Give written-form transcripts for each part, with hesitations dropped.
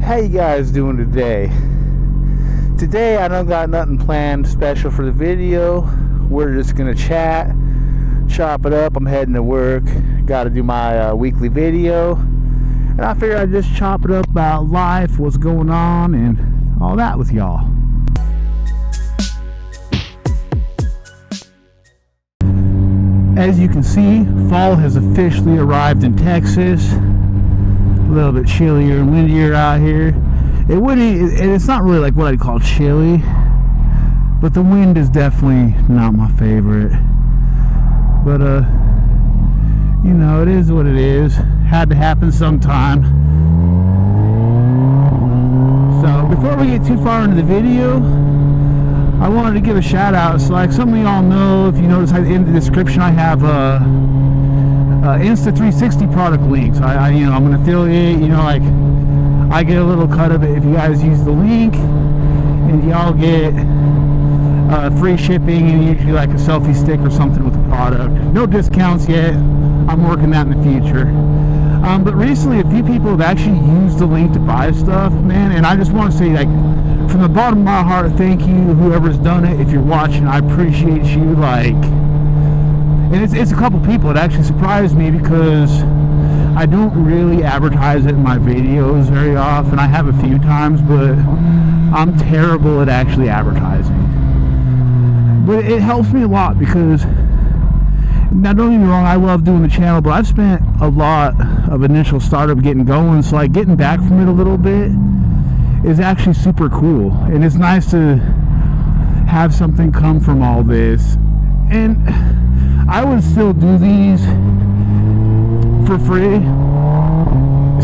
How you guys doing today? Today I don't got nothing planned special for the video. We're just gonna chat, chop it up. I'm heading to work. Got to do my weekly video, and I figured I'd just chop it up about life, what's going on, and all that with y'all. As you can see, fall has officially arrived in Texas. A little bit chillier and windier out here. It's not really like what I'd call chilly, but the wind is definitely not my favorite. But you know, it is what it is. Had to happen sometime. So before we get too far into the video, I wanted to give a shout out. So like some of y'all know, if you notice in the description I have Insta360 product links. I'm an affiliate, like I get a little cut of it if you guys use the link, and y'all get free shipping and usually like a selfie stick or something with the product. No discounts yet. I'm working that in the future. But recently a few people have actually used the link to buy stuff, man, and I just want to say, like, from the bottom of my heart, thank you, whoever's done it. If you're watching, I appreciate you. And it's a couple people. It actually surprised me because I don't really advertise it in my videos very often. I have a few times, but I'm terrible at actually advertising. But it helps me a lot because, now don't get me wrong, I love doing the channel, but I've spent a lot of initial startup getting going, so like getting back from it a little bit is actually super cool. And it's nice to have something come from all this. And I would still do these for free,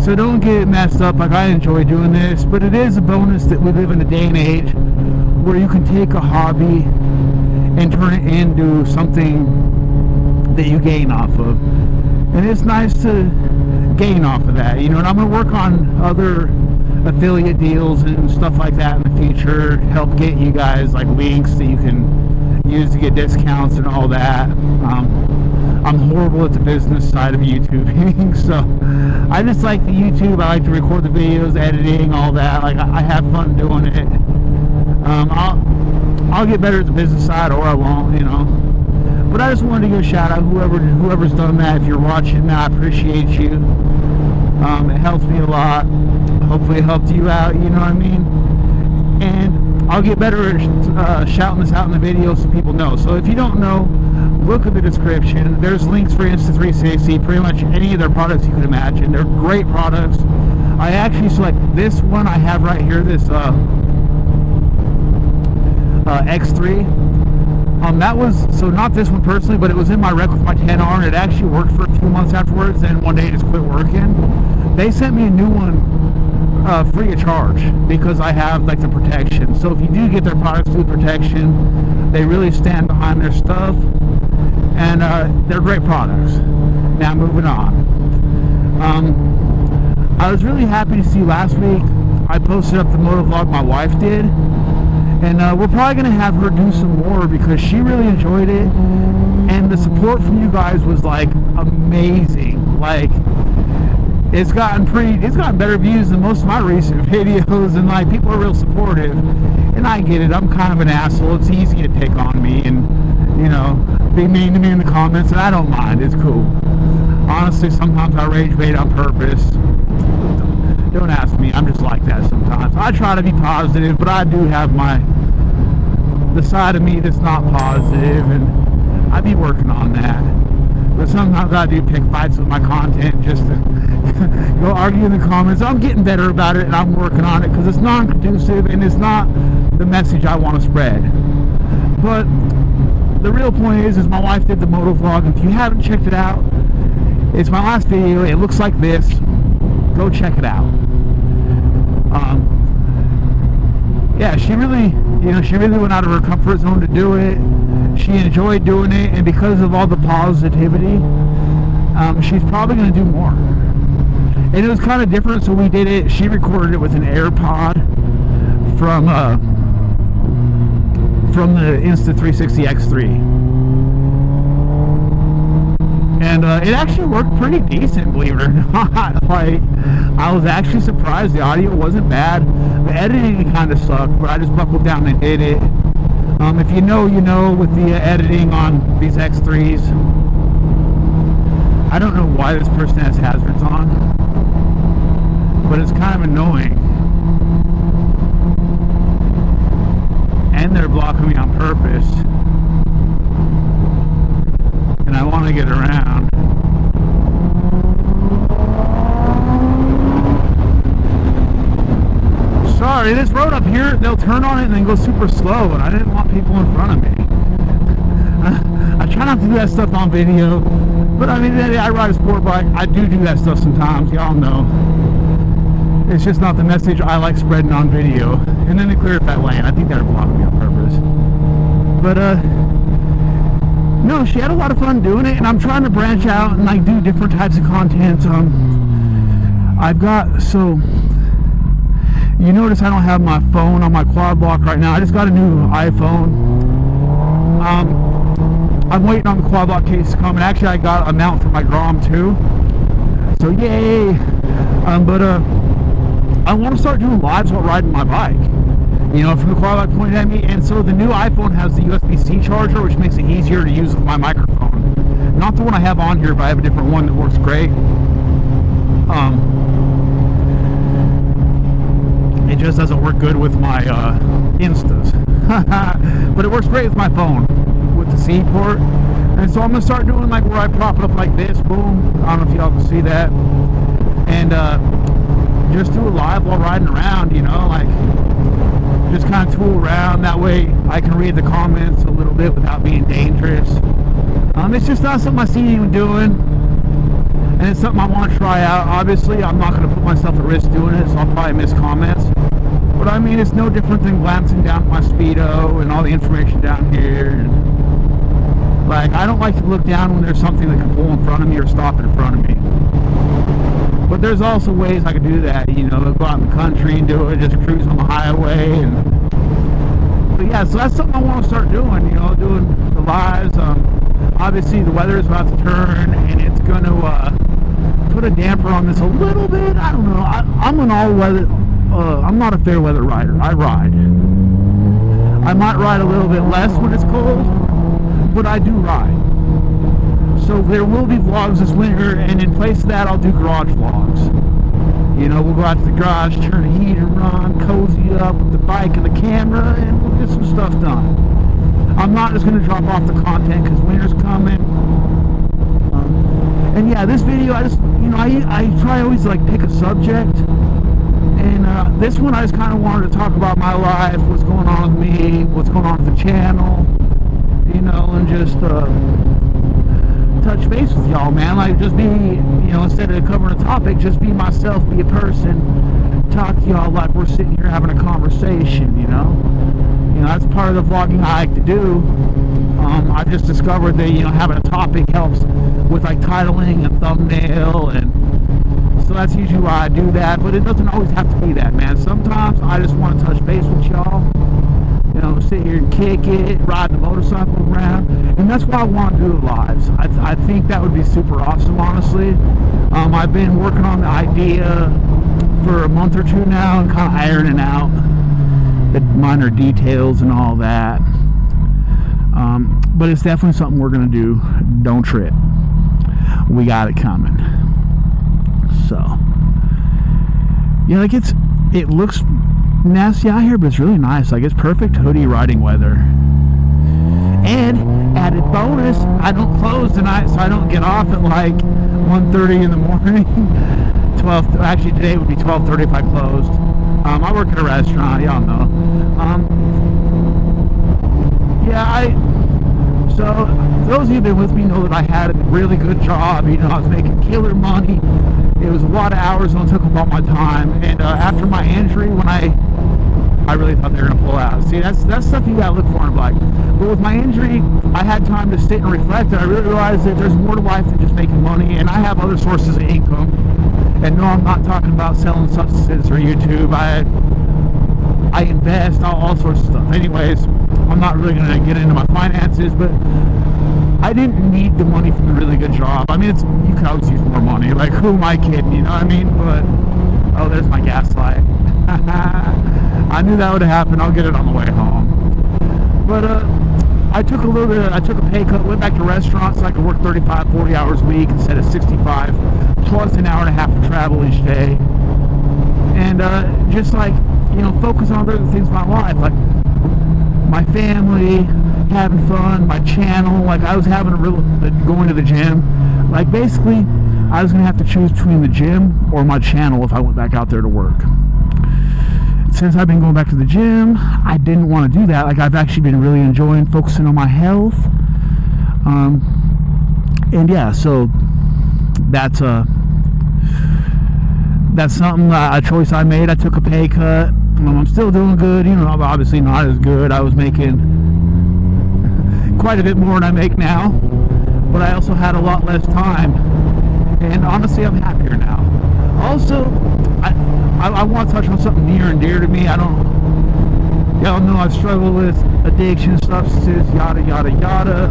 so don't get messed up. Like, I enjoy doing this, but it is a bonus that we live in a day and age where you can take a hobby and turn it into something that you gain off of, and it's nice to gain off of that, and I'm going to work on other affiliate deals and stuff like that in the future, help get you guys like links that you can use to get discounts and all that. I'm horrible at the business side of YouTubing, so I just like the YouTube. I like to record the videos, editing, all that. Like, I have fun doing it. I'll get better at the business side, or I won't, But I just wanted to give a shout out whoever's done that. If you're watching, I appreciate you. It helps me a lot. Hopefully it helped you out, you know what I mean? And I'll get better at shouting this out in the video so people know. So if you don't know, look at the description. There's links for Insta360, pretty much any of their products you can imagine. They're great products. I actually select this one I have right here, this X3. That was, so not this one personally, but it was in my rec with my 10R, and it actually worked for a few months afterwards, and one day it just quit working. They sent me a new one free of charge because I have like the protection. So if you do get their products through protection, they really stand behind their stuff, and they're great products. Now moving on. I was really happy to see last week I posted up the motovlog my wife did, and we're probably going to have her do some more because she really enjoyed it, and the support from you guys was like amazing. Like, it's gotten better views than most of my recent videos, and like, people are real supportive, and I get it. I'm kind of an asshole. It's easy to pick on me and be mean to me in the comments, and I don't mind. It's cool. Honestly, sometimes I rage bait on purpose. Don't ask me. I'm just like that sometimes. I try to be positive, but I do have the side of me that's not positive, and I be working on that. But sometimes I do pick fights with my content just to go argue in the comments. I'm getting better about it, and I'm working on it because it's non-conducive and it's not the message I want to spread. But the real point is my wife did the motovlog. If you haven't checked it out, it's my last video. It looks like this. Go check it out. Yeah, she really went out of her comfort zone to do it. She enjoyed doing it, and because of all the positivity, she's probably going to do more. And it was kind of different, so we did it. She recorded it with an AirPod from the Insta360 X3. And it actually worked pretty decent, believe it or not. Like, I was actually surprised. The audio wasn't bad. The editing kind of sucked, but I just buckled down and did it. If you know, you know, with the editing on these X3s. I don't know why this person has hazards on, but it's kind of annoying. And they're blocking me on purpose. And I want to get around. Sorry, this road up here, they'll turn on it and then go super slow, and I didn't want people in front of me. I try not to do that stuff on video, but I mean, I ride a sport bike. I do that stuff sometimes, y'all know. It's just not the message I like spreading on video. And then they clear up that lane. I think they're blocking me on purpose. But, no, she had a lot of fun doing it, and I'm trying to branch out and like do different types of content. I've got, so you notice I don't have my phone on my quad lock right now. I just got a new iPhone. I'm waiting on the quad lock case to come, and actually I got a mount for my Grom too. So yay! But I want to start doing lives while riding my bike. You know, from the quad lock pointed at me, and so the new iPhone has the USB-C charger, which makes it easier to use with my microphone. Not the one I have on here, but I have a different one that works great. It just doesn't work good with my Instas. But it works great with my phone, with the C port. And so I'm going to start doing like where I prop it up like this, boom. I don't know if y'all can see that. And just do it live while riding around, you know, like just kind of tool around. That way I can read the comments a little bit without being dangerous. It's just not something I see anyone doing. And it's something I want to try out. Obviously, I'm not going to put myself at risk doing it, so I'll probably miss comments. But I mean, it's no different than glancing down at my Speedo and all the information down here. And, like, I don't like to look down when there's something that can pull in front of me or stop in front of me. But there's also ways I can do that, you know, go out in the country and do it, just cruise on the highway. But yeah, so that's something I want to start doing, you know, doing the lives. Obviously, the weather is about to turn, and it's going to put a damper on this a little bit. I don't know. I'm an all-weather. I'm not a fair weather rider. I ride. I might ride a little bit less when it's cold, but I do ride. So there will be vlogs this winter, and in place of that, I'll do garage vlogs. You know, we'll go out to the garage, turn the heater on, cozy up with the bike and the camera, and we'll get some stuff done. I'm not just going to drop off the content because winter's coming. And yeah, this video, I just, you know, I try always like pick a subject. And this one I just kind of wanted to talk about my life, what's going on with me, what's going on with the channel, you know, and just touch base with y'all, man. Like, just be, you know, instead of covering a topic, just be myself, be a person, talk to y'all like we're sitting here having a conversation, you know. You know, that's part of the vlogging I like to do. I just discovered that, you know, having a topic helps with like titling and thumbnail, and so that's usually why I do that. But it doesn't always have to be that, man. Sometimes I just want to touch base with y'all, you know, sit here and kick it, ride the motorcycle around, and that's why I want to do the lives. I think that would be super awesome, honestly. I've been working on the idea for a month or two now and kind of ironing out the minor details and all that. But it's definitely something we're gonna do. Don't trip. We got it coming. So yeah, like it looks nasty out here, but it's really nice. Like, it's perfect hoodie riding weather. And added bonus, I don't close tonight, so I don't get off at like 1:30 in the morning. 12, actually today would be 12:30 if I closed. I work at a restaurant, y'all know. So those of you who've been with me know that I had a really good job. You know, I was making killer money. It was a lot of hours and it took up all my time. And after my injury, when I really thought they were gonna pull out. See, that's stuff you gotta look for in a bike. But with my injury, I had time to sit and reflect, and I really realized that there's more to life than just making money, and I have other sources of income. And no, I'm not talking about selling substances or YouTube. I invest, all sorts of stuff. Anyways, I'm not really going to get into my finances, but I didn't need the money from the really good job. I mean, you could always use more money. Like, who am I kidding? You know what I mean? But, oh, there's my gas light. I knew that would happen. I'll get it on the way home. But, I took a pay cut, went back to restaurants so I could work 35, 40 hours a week instead of 65, plus an hour and a half of travel each day. And, just like, you know, focus on other things in my life, like my family, having fun, my channel. Like, I was having going to the gym. Like, basically, I was gonna have to choose between the gym or my channel if I went back out there to work. Since I've been going back to the gym, I didn't want to do that. Like, I've actually been really enjoying focusing on my health. And yeah, so that's something, a choice I made. I took a pay cut. I'm still doing good, you know, I'm obviously not as good. I was making quite a bit more than I make now, but I also had a lot less time, and honestly, I'm happier now. Also, I want to touch on something near and dear to me. Y'all know I've struggled with addiction, substances, yada, yada, yada.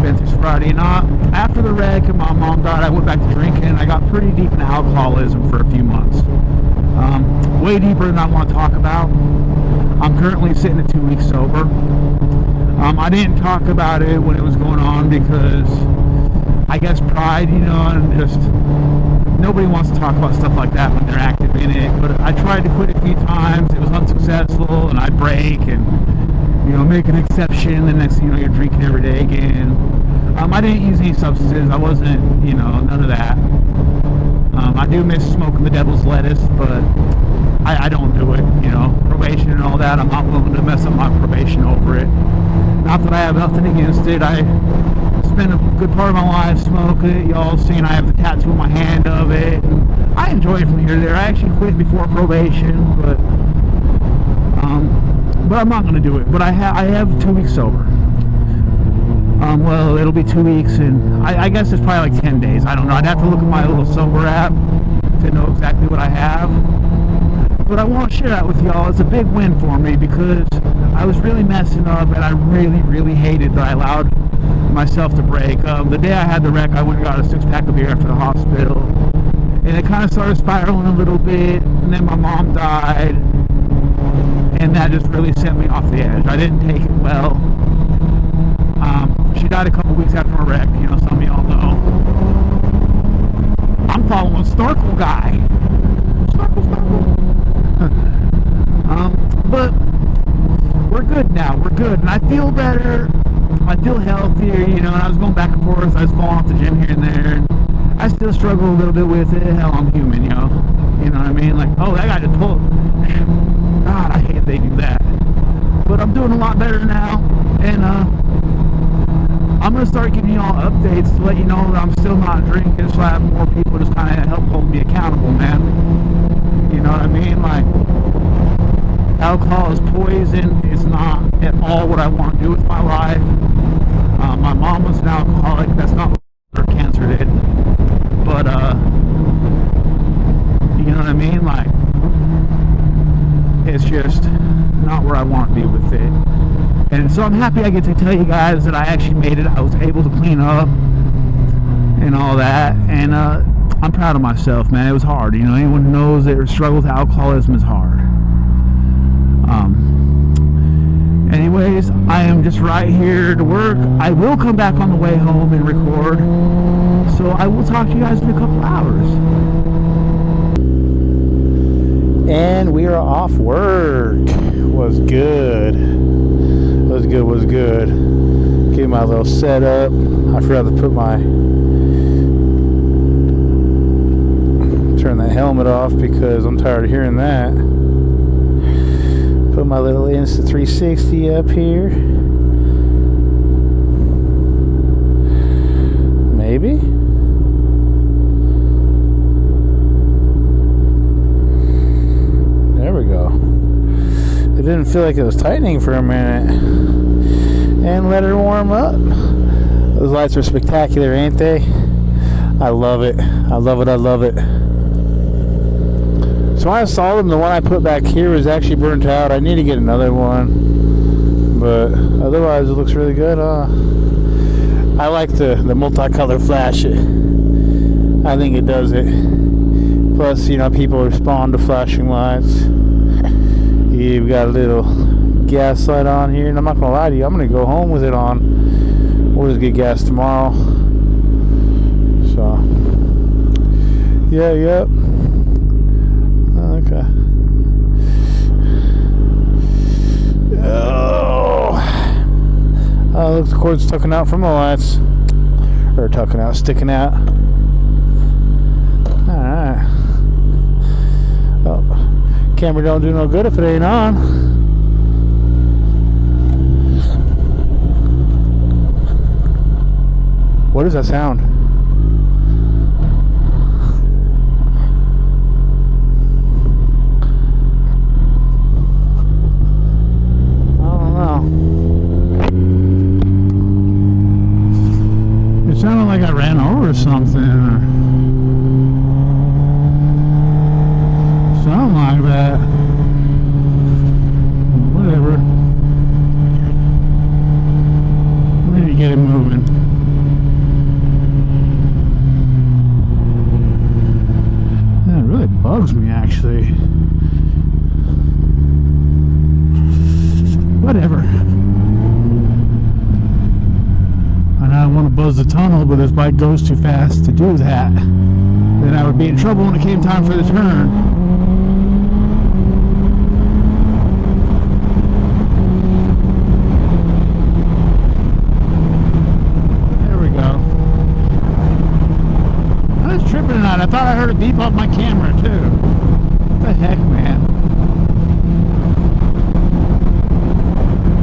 Been through sobriety. After the wreck and my mom died, I went back to drinking, and I got pretty deep in alcoholism for a few months. Way deeper than I want to talk about. I'm currently sitting at 2 weeks sober. I didn't talk about it when it was going on because I guess pride, you know, and just nobody wants to talk about stuff like that when they're active in it. But I tried to quit a few times. It was unsuccessful, and I'd break and, you know, make an exception. The next thing you know, you're drinking every day again. I didn't use any substances. I wasn't, you know, none of that. I do miss smoking the devil's lettuce, but I don't do it, you know. Probation and all that, I'm not willing to mess up my probation over it. Not that I have nothing against it. I spend a good part of my life smoking it. Y'all seen I have the tattoo on my hand of it. And I enjoy it from here to there. I actually quit before probation, but I'm not going to do it. But I have 2 weeks sober. Well, it'll be 2 weeks, and I guess it's probably like 10 days. I don't know. I'd have to look at my little sober app to know exactly what I have. But I want to share that with y'all. It's a big win for me because I was really messing up, and I really, really hated that I allowed myself to break. The day I had the wreck, I went and got a 6-pack of beer after the hospital, and it kind of started spiraling a little bit, and then my mom died, and that just really sent me off the edge. I didn't take it well. She died a couple weeks after my wreck, you know, some of y'all know. I'm following Snorkel Guy. Snorkel. But we're good now. We're good, and I feel better. I feel healthier, you know. And I was going back and forth. I was falling off the gym here and there, and I still struggle a little bit with it. Hell, I'm human, yo. You know what I mean? Like, oh, that guy just pulled. God, I hate they do that. But I'm doing a lot better now, and I'm gonna start giving y'all updates to let you know that I'm still not drinking, so I have more people just kind of help hold me accountable, man. You know what I mean? Like, alcohol is poison. It's not at all what I want to do with my life. My mom was an alcoholic. That's not what her cancer did. But, you know what I mean? Like, it's just not where I want to be with it. And so I'm happy I get to tell you guys that I actually made it. I was able to clean up and all that. And, I'm proud of myself, man. It was hard. You know, anyone who knows that struggle with alcoholism is hard. Anyways, I am just right here to work. I will come back on the way home and record. So I will talk to you guys in a couple hours. And we are off work. Was good. Was good. Get my little setup. I forgot to put turn that helmet off because I'm tired of hearing that. Put my little Insta360 up here. Maybe. There we go. It didn't feel like it was tightening for a minute. And let her warm up. Those lights are spectacular, ain't they? I love it. I love it. So I saw them. The one I put back here was actually burnt out. I need to get another one. But otherwise, it looks really good. I like the multicolor flash. I think it does it. Plus, you know, people respond to flashing lights. You've got a little gas light on here, and I'm not gonna lie to you, I'm gonna go home with it on. We'll just get gas tomorrow. So, yeah. Okay. Oh, look, the cord's tucking out from the lights. Or sticking out. Alright. Oh, camera don't do no good if it ain't on. What is that sound? It sounded like I ran over something or something like that. Whatever. We need to get it moving. That really bugs me, actually. Whatever. I want to buzz the tunnel, but this bike goes too fast to do that. Then I would be in trouble when it came time for the turn. There we go. I was tripping tonight. I thought I heard a beep off my camera too. What the heck, man?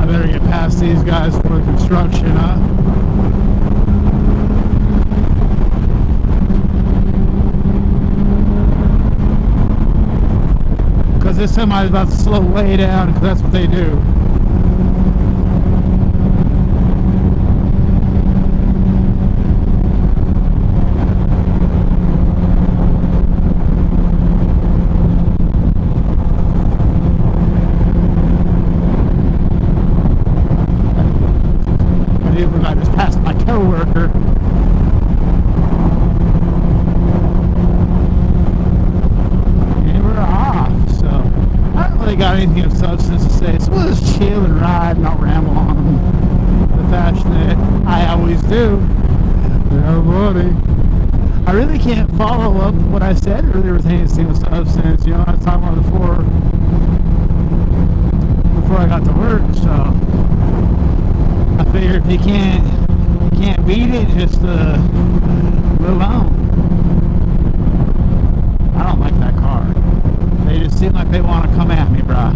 I better get past these guys for construction, huh? This time I was about to slow way down because that's what they do. I just passed my coworker. Got anything of substance to say, so we'll just chill and ride and I'll ramble on the fashion that I always do. Yeah, buddy. I really can't follow up what I said earlier with anything of substance. You know, I was talking about before I got to work, so I figured if you can't beat it, just move on. I don't like that car. They just seem like they want to come at me, brah.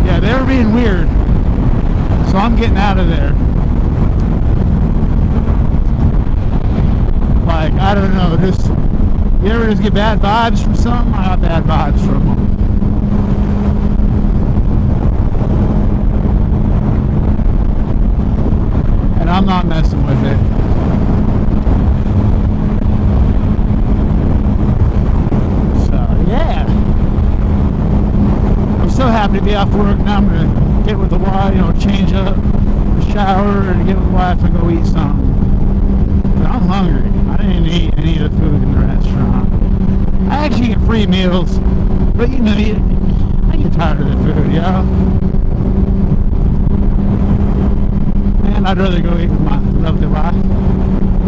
Yeah, they were being weird. So I'm getting out of there. Like, I don't know, you ever just get bad vibes from something? I got bad vibes from them. I'm not messing with it. So, yeah. I'm so happy to be off work. Now I'm going to get with the wife, you know, change up, shower, and get with the wife and go eat something. But I'm hungry. I didn't eat any of the food in the restaurant. I actually get free meals, but you know, I get tired of the food, y'all. I'd rather go eat with my lovely wife.